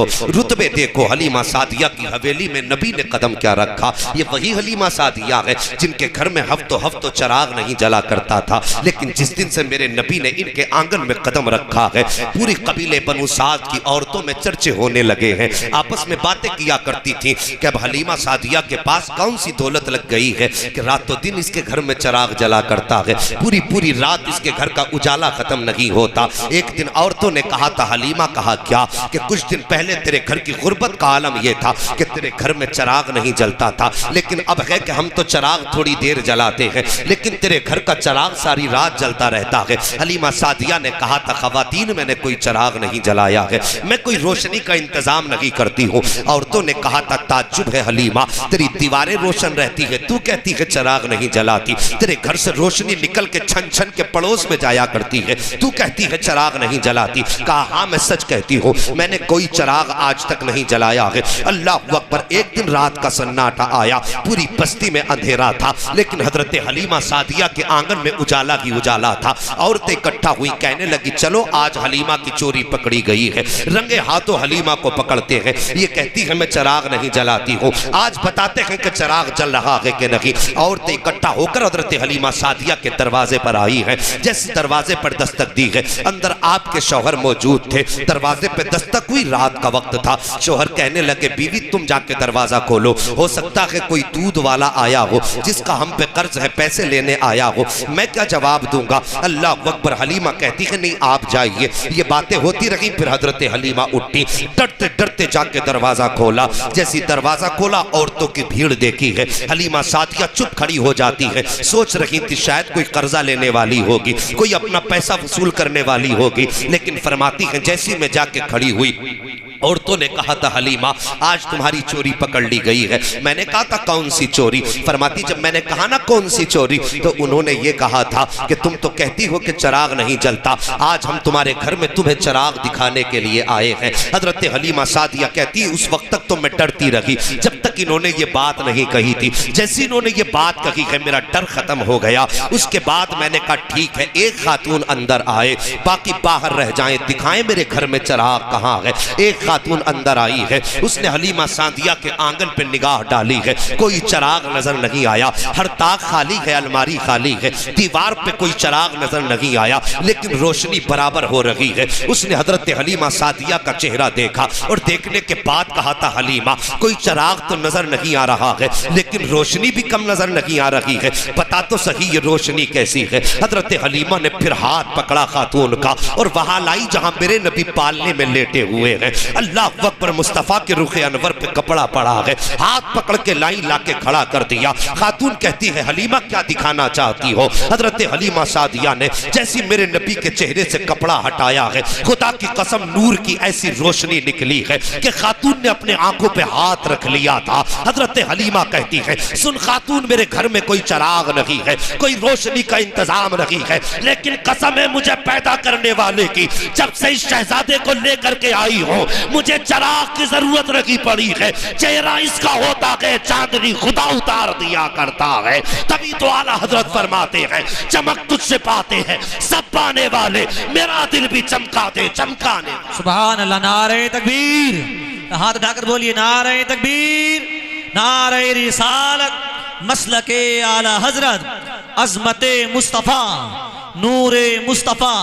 देखो, रुतबे देखो। हलीमा सादिया की हवेली में नबी ने कदम क्या रखा। ये वही हलीमा सादिया है जिनके घर में हफ्तों चराग नहीं जला करता था, लेकिन जिस दिन से मेरे नबी ने इनके आंगन में कदम रखा है, पूरी कबीले बनु साद की औरतों में चर्चे होने लगे हैं। आपस में बातें किया करती थी कि अब हलीमा सादिया के पास कौन सी दौलत लग गई है कि रातों दिन इसके घर में चराग जला करता है, पूरी पूरी रात इसके घर का उजाला खत्म नहीं होता। एक दिन औरतों ने कहा था, हलीमा कहा क्या कि कुछ दिन पहले तेरे घर की गुर्बत का आलम यह था कि तेरे घर में चराग नहीं जलता था, लेकिन अब है कि हम तो चराग थोड़ी देर जलाते हैं, लेकिन तेरे घर का चराग सारी रात जलता रहता है। हलीमा सादिया ने कहा था, खवातीन मैंने कोई चराग नहीं जलाया है, मैं कोई रोशनी का इंतजाम नहीं करती हूँ। औरतों ने कहा था, ताज्जुब है हलीमा, तेरी दीवारें रोशन रहती है, तू कहती है चराग नहीं जलाती, तेरे घर से रोशनी निकल के छन छन के पड़ोस में जाया करती है, तू कहती है चराग नहीं जलाती। कहा हाँ मैं सच कहती हूँ, मैंने कोई चराग आज तक नहीं जलाया है। अल्लाह अकबर। एक दिन रात का सन्नाटा आया, पूरी बस्ती में अंधेरा था, लेकिन हजरत हलीमा सादिया के आंगन में उजाला ही उजाला था। औरतें इकट्ठा हुई, कहने लगी चलो आज हलीमा की चोरी पकड़ी गई है। रंगे हाथों हलीमा को पकड़ते हैं, ये कहती है मैं चराग नहीं जलाती हूँ, आज बताते हैं कि चराग जल रहा है कि नहीं। औरतें इकट्ठा होकर हजरत हलीमा सादिया के दरवाजे पर आई है। जैसे दरवाजे पर दस्तक दी है, अंदर आपके शौहर मौजूद थे। दरवाजे पे दस्तक हुई, रात का वक्त था। शौहर कहने लगे, बीवी तुम जाके दरवाजा खोलो, हो सकता है कोई दूध वाला आया हो जिसका हम पे कर्ज है, पैसे लेने आया हो। मैं क्या जवाब दूंगा। अल्लाह अकबर। हलीमा कहती है नहीं आप जाइए। ये बातें होती रही, फिर हजरत हलीमा उठी, डरते डरते जाके दरवाजा खोला। जैसी दरवाजा खोला, औरतों की भीड़ देखी है। हलीमा सादिया चुप खड़ी हो जाती है, सोच रही थी शायद कोई कर्जा लेने वाली होगी, कोई अपना पैसा वसूल करने वाली होगी, लेकिन फरमाती है जैसी मैं जाके खड़ी हुई, औरतों ने कहा था हलीमा आज तुम्हारी चोरी पकड़ ली गई है। मैंने कहा था कौन सी चोरी। फरमाती जब मैंने कहा ना कौन सी चोरी, तो उन्होंने ये कहा था कि तुम तो कहती हो कि चराग नहीं जलता, आज हम तुम्हारे घर में तुम्हें चराग दिखाने के लिए आए हैं। हजरत हलीमा सादिया कहती उस वक्त तक तो मैं डरती रही जब तक इन्होंने ये बात नहीं कही थी। जैसे इन्होंने ये बात कही है मेरा डर खत्म हो गया। उसके बाद मैंने कहा ठीक है, एक खातून अंदर आए, बाकी बाहर रह जाएं, दिखाएं मेरे घर में चराग कहाँ है। एक खातून अंदर आई है, उसने हलीमा सादिया के आंगन पे निगाह डाली है, कोई चराग नजर नहीं आया। हर ताक खाली है, अलमारी खाली है, दीवार पे कोई चराग नजर नहीं आया, लेकिन रोशनी बराबर हो रही है। उसने हजरत हलीमा सादिया का चेहरा देखा और देखने के बाद कहा था हलीमा कोई चराग तो नजर नहीं आ रहा है, लेकिन रोशनी भी कम नजर नहीं आ रही है, बता तो सही ये रोशनी कैसी है। हजरत हलीमा ने फिर हाथ पकड़ा खातून का और वहां लाई जहां मेरे नबी पालने में लेटे हुए हैं। अल्लाह अकबर। मुस्तफा के रुखे अनवर पे कपड़ा पड़ा है, हाथ पकड़ के लाई लाके खड़ा कर दिया। खातून कहती है हलीमा क्या दिखाना चाहती हो। हजरत हलीमा सादिया ने जैसी मेरे नबी के चेहरे से कपड़ा हटाया है, खुदा की कसम नूर की ऐसी रोशनी निकली है कि खातून ने अपने आंखों पे हाथ रख लिया था। हजरत हलीमा कहती है सुन खातून, मेरे घर में कोई चराग नहीं है, कोई रोशनी का इंतजाम नहीं है, लेकिन कसम है मुझे पैदा करने वाले की, जब से इस शहजादे को लेकर के आई हो मुझे चराग की जरूरत नहीं पड़ी है। चेहरा इसका होता है चांदनी खुदा उतार दिया करता है। तभी तो आला हजरत फरमाते हैं चमक तुझसे पाते हैं सब पाने वाले, मेरा दिल भी चमका दे चमकाने। सुभान अल्लाह। नारे तकबीर, हाथ उठाकर बोलिए नारे तकबीर, नारे रिसालत, मसलके आला हजरत, अजमते मुस्तफा, नूरे मुस्तफा,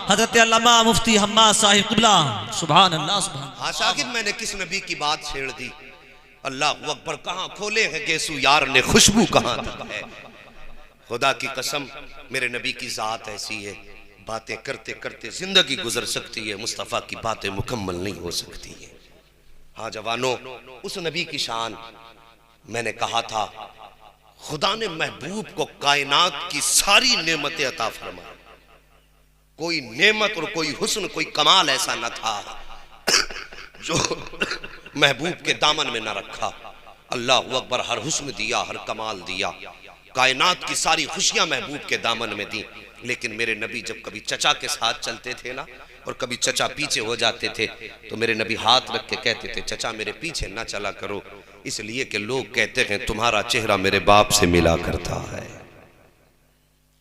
हजरत अल्लामा मुफ्ती हम्माद साहिब क़िबला। सुभान अल्लाह सुभान। हाँ शागिद, मैंने किस नबी की बात छेड़ दी। अल्लाह अकबर। कहाँ खोले हैं गेसू यार ने, खुशबू कहाँ तक है। खुदा की कसम मेरे नबी की जात ऐसी है, बातें करते करते जिंदगी गुजर सकती है, मुस्तफ़ा की बातें मुकम्मल नहीं हो सकती है। हाँ जवानों, उस नबी की शान मैंने कहा था, खुदा ने महबूब को कायनात की सारी नेमतें अता फरमाई, कोई नेमत और कोई हुस्न कोई कमाल ऐसा न था जो महबूब के दामन में न रखा। अल्लाह अकबर। हर हुस्न दिया, हर कमाल दिया, कायनात की सारी खुशियां महबूब के दामन में दी। लेकिन मेरे नबी जब कभी चचा के साथ चलते थे ना, और कभी चचा पीछे हो जाते थे, तो मेरे नबी हाथ रख के कहते थे चचा मेरे पीछे ना चला करो, इसलिए कि लोग कहते हैं तुम्हारा चेहरा मेरे बाप से मिला करता है।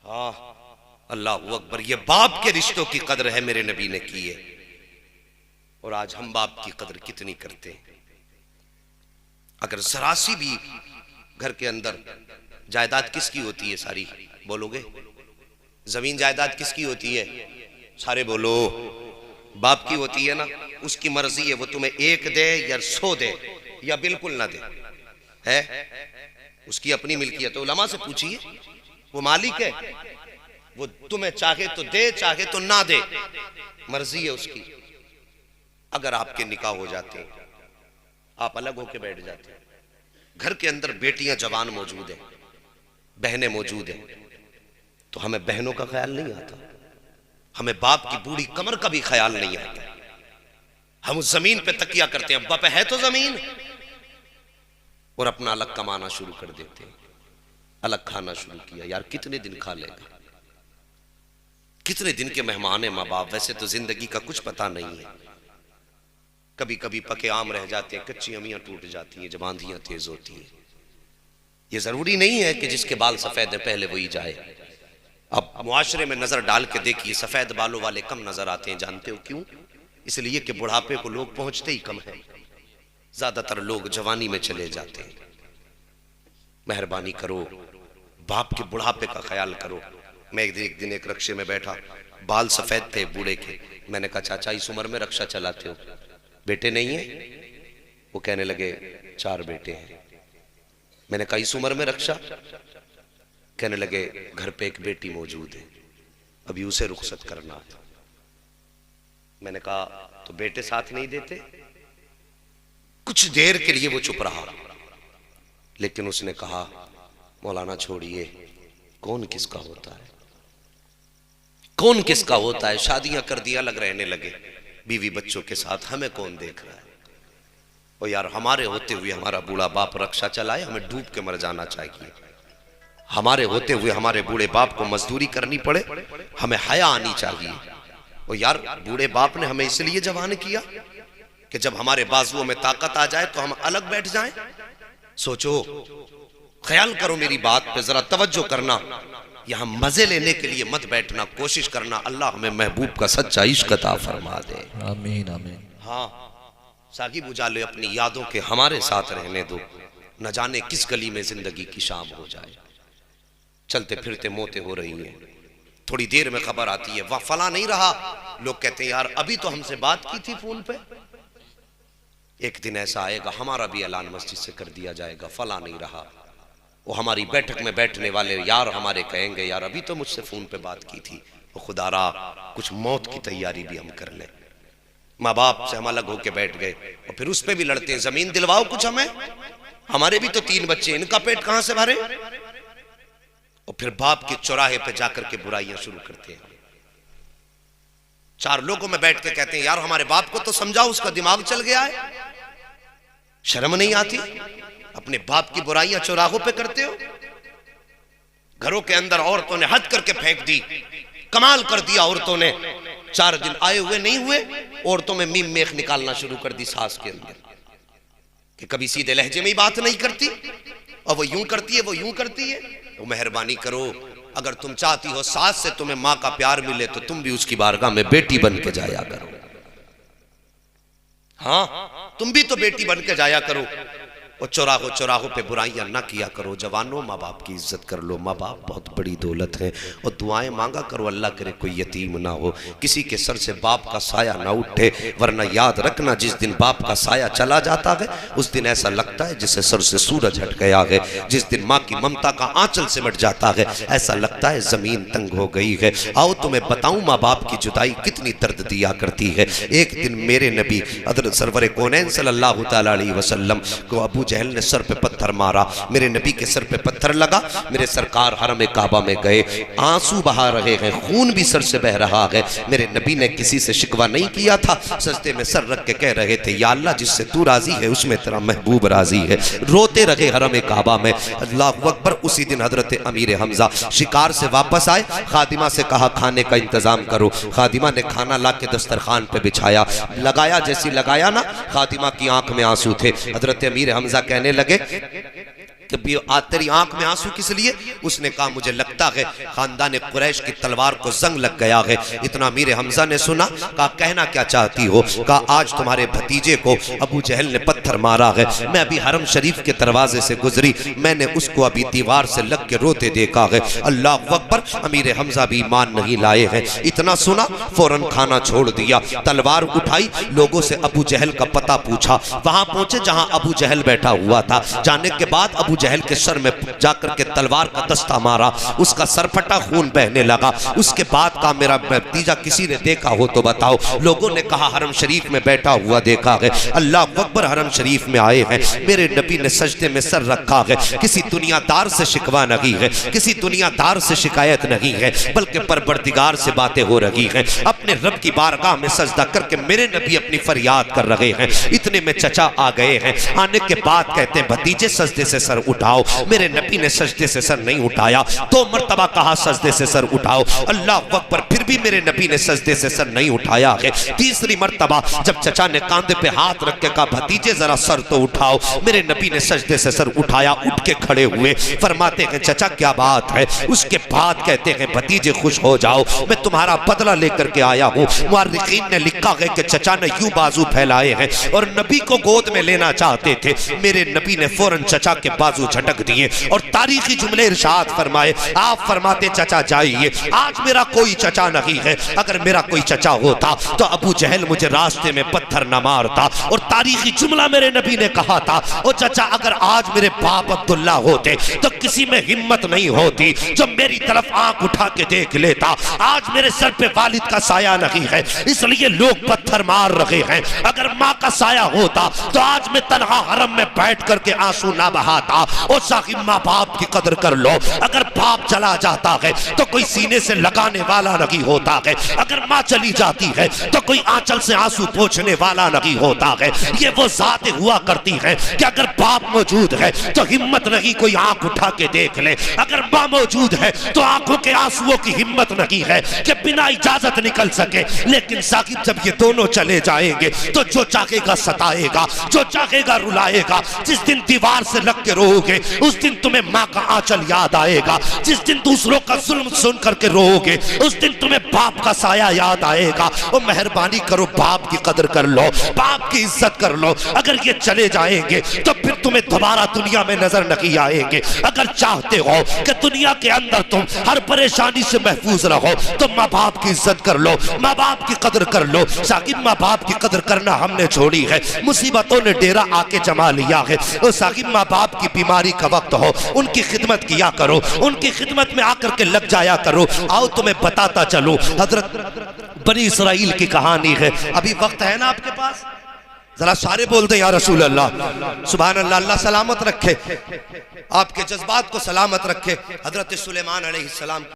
हाँ अल्लाह अकबर। ये बाप के रिश्तों की कदर है मेरे नबी ने की है। और आज हम बाप की कदर कितनी करते हैं। अगर जरा सी भी घर के अंदर जायदाद किसकी होती है सारी, बोलोगे? जमीन जायदाद किसकी होती है? सारे बोलो। बाप की होती है ना, उसकी मर्जी है, वो तुम्हें 1 दे या 100 दे या बिल्कुल ना दे, है उसकी अपनी मिल्कियत है। उलमा से पूछिए, वो मालिक है, वो तुम्हें चाहे तो दे चाहे तो ना दे, मर्जी है उसकी। अगर आपके निकाह हो जाते हैं, आप अलग होके बैठ जाते हैं, घर के अंदर बेटियां जवान मौजूद है, बहनें मौजूद है, तो हमें बहनों का ख्याल नहीं आता, हमें बाप की बूढ़ी कमर का भी ख्याल नहीं आता। हम उस जमीन पे तकिया करते हैं, अब्बा पे है तो जमीन, और अपना अलग कमाना शुरू कर देते हैं। अलग खाना शुरू किया, यार कितने दिन खा लेगा, कितने दिन के मेहमान है माँ बाप। वैसे तो जिंदगी का कुछ पता नहीं है, कभी कभी पके आम रह जाते हैं, कच्ची अमियां टूट जाती हैं जब आंधियां तेज होती हैं। ये जरूरी नहीं है कि जिसके बाल सफेद है पहले वही जाए। अब मुआशरे में नजर डाल के देखिए, सफेद बालों वाले कम नजर आते हैं। जानते हो क्यों? इसलिए कि बुढ़ापे को लोग पहुंचते ही कम है, ज्यादातर लोग जवानी में चले जाते हैं। मेहरबानी करो, बाप के बुढ़ापे का ख्याल करो। मैं एक दिन एक रक्शे में बैठा, बाल सफेद थे बूढ़े के। मैंने कहा, चाचा इस उम्र में रक्षा चलाते हो, बेटे नहीं है? वो कहने लगे 4 बेटे हैं। मैंने कहा इस उम्र में रक्षा? कहने लगे घर पे एक बेटी मौजूद है, अभी उसे रुखसत करना है। मैंने कहा तो बेटे साथ नहीं देते? कुछ देर के लिए वो चुप रहा, लेकिन उसने कहा मौलाना छोड़िए, कौन किसका होता है, कौन किसका होता है। शादियां कर दिया, अलग रहने लगे बीवी बच्चों के साथ, हमें कौन देख रहा है। और यार हमारे होते हुए हमारा बूढ़ा बाप रक्षा चलाए, हमें डूब के मर जाना चाहिए। हमारे होते हुए हमारे बूढ़े बाप को मजदूरी करनी पड़े, हमें हया आनी चाहिए। और यार बूढ़े बाप ने हमें इसलिए जवान किया कि जब हमारे बाजुओं में ताकत आ जाए तो हम अलग बैठ जाएं। सोचो, ख्याल करो मेरी बात पे जरा तवज्जो करना। यहां मजे लेने के लिए मत बैठना, कोशिश करना अल्लाह हमें महबूब का सच्चा इश्क अता फरमा दे। आमीन आमीन। हाँ साकिब उजाले, अपनी यादों के हमारे साथ रहने दो, न जाने किस गली में जिंदगी की शाम हो जाए। चलते फिरते मौतें हो रही हैं, थोड़ी देर में खबर आती है वह फला नहीं रहा। लोग कहते हैं यार अभी तो हमसे बात की थी फोन पे। एक दिन ऐसा आएगा हमारा भी ऐलान मस्जिद से कर दिया जाएगा, फला नहीं रहा। वो हमारी बैठक में बैठने वाले यार हमारे कहेंगे यार अभी तो मुझसे फोन पे बात की थी। वो खुदारा कुछ मौत की तैयारी भी हम कर लें। माँ बाप से हम अलग होके बैठ गए और फिर उस पे भी लड़ते हैं, जमीन दिलवाओ कुछ हमें, हमारे भी तो 3 बच्चे, इनका पेट कहां से भरे। और फिर बाप के चौराहे पे जाकर के बुराइयां शुरू करते हैं। 4 लोगों में बैठ के कहते हैं यार हमारे बाप को तो समझाओ, उसका दिमाग चल गया है, शर्म नहीं आती? अपने बाप की बुराइयां चौराहों पे करते हो। घरों के अंदर औरतों ने हद करके फेंक दी, कमाल कर दिया औरतों ने। 4 दिन आए हुए नहीं हुए, औरतों में मीम मेख निकालना शुरू कर दी सास के अंदर, कि कभी सीधे लहजे में ही बात नहीं करती, और वो यूं करती है वो यूं करती है। वो मेहरबानी करो, अगर तुम चाहती हो सास से तुम्हें माँ का प्यार मिले तो तुम भी उसकी बारगाह में बेटी बन के जाया करो। हाँ तुम भी तो बेटी बन के जाया करो, और चौराहों पे बुराइयां ना किया करो। जवानों माँ बाप की इज्जत कर लो, माँ बाप बहुत बड़ी दौलत है। और दुआएं मांगा करो, अल्लाह करे कोई यतीम ना हो, किसी के सर से बाप का साया ना उठे। वरना याद रखना जिस दिन बाप का साया चला जाता है उस दिन ऐसा लगता है जिससे सर से सूरज हट गया है। जिस दिन माँ की ममता का आंचल सिमट जाता है ऐसा लगता है जमीन तंग हो गई है। आओ तुम्हें बताऊं माँ बाप की जुदाई कितनी दर्द दिया करती है। एक दिन मेरे नबी हज़रत सरवर कौनैन सल्लल्लाहु तआला अलैहि वसल्लम को अबू जहल ने सर पे पत्थर मारा। मेरे नबी के सर पे पत्थर लगा, मेरे सरकार हरम काबा में गए, आंसू बहा रहे हैं, खून भी सर से बह रहा है। मेरे नबी ने किसी से शिकवा नहीं किया था, सजदे में सर रख के कह रहे थे या अल्लाह जिससे तू राजी है उसमें तेरा महबूब राजी है। रोते रहे हरम काबा में। अल्लाहु अकबर। उसी दिन हजरत अमीर हमजा शिकार से वापस आए, खादिमा से कहा खाने का इंतजाम करो। खादिमा ने खाना ला के दस्तरखान पे बिछाया, लगाया, जैसी लगाया ना खादिमा की आंख में आंसू थे। हजरत अमीर हमजा कहने लगे कभी तेरी आंख में आंसू किस लिए? उसने कहा मुझे लगता है खानदान कुरैश की तलवार को जंग लग गया है। इतना मीर हमजा ने सुना, कहा कहना क्या चाहती हो? कहा आज तुम्हारे भतीजे को अबू जहल ने पत्थर मारा है। मैं अभी हरम शरीफ के दरवाजे से गुजरी, मैंने उसको अभी दीवार से लग के रोते देखा है। अल्लाह अकबर, अमीर हमजा भी ईमान नहीं लाए हैं। इतना सुना फौरन खाना छोड़ दिया, तलवार उठाई, लोगों से अबू जहल का पता पूछा। वहां पहुंचे जहां अबू जहल बैठा हुआ था। जाने के बाद अबू जहल के सर में जाकर के तलवार का दस्ता मारा, उसका सर फटा, खून बहने लगा। उसके बाद का मेरा भतीजा किसी ने देखा हो तो बताओ। लोगों ने कहा हरम शरीफ में बैठा हुआ देखा है। अल्लाह अकबर, हरम शरीफ में आए हैं, मेरे नबी ने सजदे में सर रखा है। किसी दुनियादार से शिकवा नहीं है, किसी दुनियादार से शिकायत नहीं है, बल्कि परवरदिगार से बातें हो रही हैं। अपने रब की बारगाह में सजदा करके मेरे नबी अपनी फरियाद कर रहे हैं। इतने में चचा आ गए हैं। आने के बाद कहते हैं भतीजे सजदे से सर उठाओ। मेरे नबी ने सजदे से सर नहीं उठाया। 2 मरतबा कहा सजदे से सर उठाओ। अल्लाह अकबर, फिर भी मेरे नबी ने सजदे से सर नहीं उठाया है। तीसरी मरतबा जब चचा ने कांधे पे हाथ रख के कहा भतीजे जरा सर तो उठाओ, मेरे नबी ने सजदे से सर उठाया, उठ के खड़े हुए। फरमाते हैं चचा क्या बात है? उसके बाद कहते हैं भतीजे खुश हो जाओ, मैं तुम्हारा बदला लेकर के आया हूँ। मुअर्रिखीन ने लिखा है कि चचा ने यूं बाजू फैलाए हैं और नबी को गोद में लेना चाहते थे। मेरे नबी ने फौरन चचा के बाजू झटक दिए और तारीखी जुमले इरशाद फरमाए। आप फरमाते चचा जाइए, आज मेरा कोई चचा नहीं है। अगर मेरा कोई चचा होता तो अबू जहल मुझे रास्ते में पत्थर न मारता। और तारीखी जुमला मेरे नबी ने कहा था, ओ चचा अगर आज मेरे बाप अब्दुल्ला होते तो किसी में हिम्मत नहीं होती जो मेरी तरफ आंख उठा के देख लेता। आज मेरे सर पे वालिद का साया नहीं है, इसलिए लोग पत्थर मार रहे हैं। अगर माँ का साया होता तो आज मैं तन्हा हरम में बैठ करके आंसू ना बहाता। और साहिब माँ बाप की कदर कर लो, अगर बाप चला जाता है तो कोई सीने से लगाने वाला नहीं होता है। अगर माँ चली जाती है तो कोई आंचल से आंसू पोंछने वाला नहीं होता है। ये वो जातें हुआ करती हैं कि अगर बाप मौजूद है तो हिम्मत नहीं कोई आंख उठा के देख ले। अगर माँ मौजूद है तो आंखों के आंसुओं की हिम्मत नहीं है कि बिना इजाजत निकल सके। लेकिन साकिब जब ये दोनों चले जाएंगे तो जो चाहेगा सताएगा, जो चाहेगा रुलाएगा। जिस दिन दीवार से लग के रोओगे उस दिन तुम्हें माँ का आंचल याद आएगा। जिस दिन दूसरों का जुल्म सुन करके रोओगे उस दिन तुम्हें बाप का साया याद आएगा। और मेहरबानी करो, बाप की कदर कर लो, बाप की इज्जत कर लो। अगर ये चले जाएंगे तो फिर तुम्हें दोबारा दुनिया में नजर नहीं आएंगे। अगर चाहते हो कि दुनिया के अंदर तुम हर परेशानी से महफूज रहो तो माँ बाप की इज्जत कर लो, माँ बाप की कदर कर लो। साकिब माँ बाप की कदर करना हमने छोड़ी है, मुसीबतों ने डेरा आके जमा लिया है। और साकिब माँ बाप की बीमारी का वक्त हो उनकी खिदमत किया करो, उनकी खिदमत में आकर के लग जाया करो। आओ तुम्हें बताता चलो, हजरत बनी इसराइल की कहानी है। अभी वक्त है ना आपके पास? जरा सारे बोलते हैं या रसूल अल्लाह, सुभान अल्लाह। अल्लाह सलामत रखे, आपके जज्बात को सलामत रखे। हजरत सुलेमान अलैहिस्सलाम